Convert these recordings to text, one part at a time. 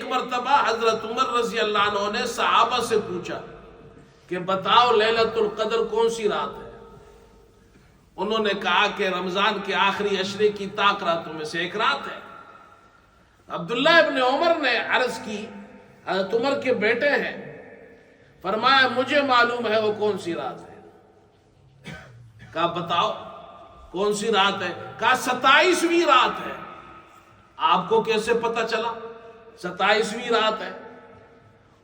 ایک مرتبہ حضرت عمر رضی اللہ عنہ نے صحابہ سے پوچھا کہ بتاؤ لیلۃ القدر کون سی رات ہے؟ انہوں نے کہا کہ رمضان کے آخری عشرے کی طاق راتوں میں سے ایک رات ہے۔ عبداللہ ابن عمر نے عرض کی، حضرت عمر کے بیٹے ہیں، فرمایا مجھے معلوم ہے وہ کون سی رات ہے۔ کہا بتاؤ کون سی رات ہے؟ کہا 27ویں رات ہے۔ آپ کو کیسے پتا چلا 27ویں رات ہے؟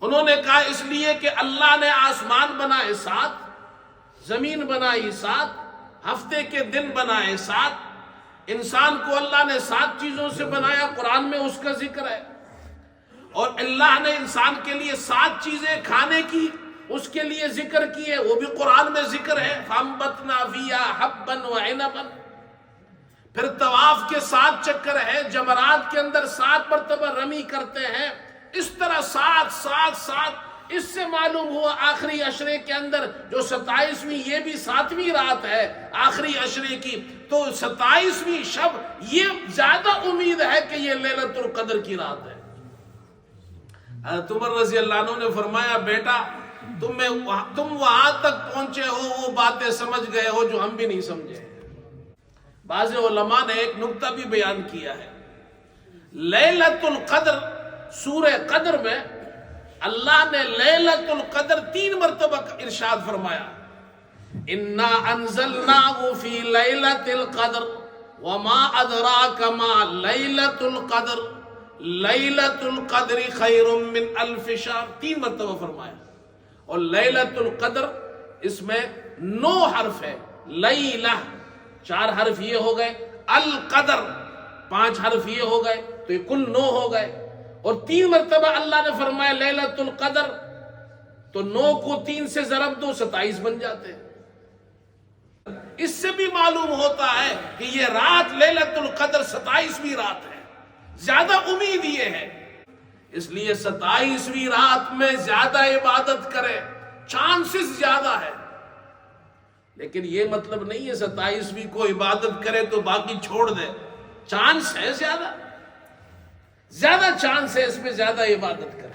انہوں نے کہا اس لیے کہ اللہ نے آسمان بنائے 7، زمین بنائی 7، ہفتے کے دن بنائے 7، انسان کو اللہ نے 7 چیزوں سے بنایا، قرآن میں اس کا ذکر ہے، اور اللہ نے انسان کے لیے 7 چیزیں کھانے کی اس کے لیے ذکر کی ہے، وہ بھی قرآن میں ذکر ہے، فَأَنبَتْنَا فِيهَا حَبًّا وَعِنَبًا۔ پھر طواف کے 7 چکر ہے، جمرات کے اندر 7 مرتبہ رمی کرتے ہیں، اس طرح 7 7 7۔ اس سے معلوم ہوا آخری عشرے کے اندر جو 27ویں، یہ بھی 7ویں رات ہے آخری عشرے کی، تو 27ویں شب یہ زیادہ امید ہے کہ یہ لیلۃ القدر کی رات ہے۔ حضرت عمر رضی اللہ عنہ نے فرمایا بیٹا تم وہاں تک پہنچے ہو، وہ باتیں سمجھ گئے ہو جو ہم بھی نہیں سمجھے۔ بعض علماء نے ایک نکتہ بھی بیان کیا ہے، لیلۃ القدر سورہ قدر میں اللہ نے لیلۃ القدر 3 مرتبہ ارشاد فرمایا، انا انزلناه فی لیلۃ القدر وما ادراک ما لیلۃ القدر لیلۃ القدر خیر من الف شہر، 3 مرتبہ فرمایا۔ اور لیلۃ القدر اس میں 9 حرف ہے، لیلہ 4 حرف یہ ہو گئے، القدر 5 حرف یہ ہو گئے، تو یہ کل 9 ہو گئے، اور 3 مرتبہ اللہ نے فرمایا لیلۃ القدر، تو 9 کو 3 سے ضرب دو 27 بن جاتے ہیں۔ اس سے بھی معلوم ہوتا ہے کہ یہ رات لیلۃ القدر 27ویں رات ہے، زیادہ امید یہ ہے، اس لیے 27ویں رات میں زیادہ عبادت کرے، چانسز زیادہ ہے۔ لیکن یہ مطلب نہیں ہے 27ویں کو عبادت کرے تو باقی چھوڑ دے، چانس ہے زیادہ چانس ہے اس میں زیادہ عبادت کرے۔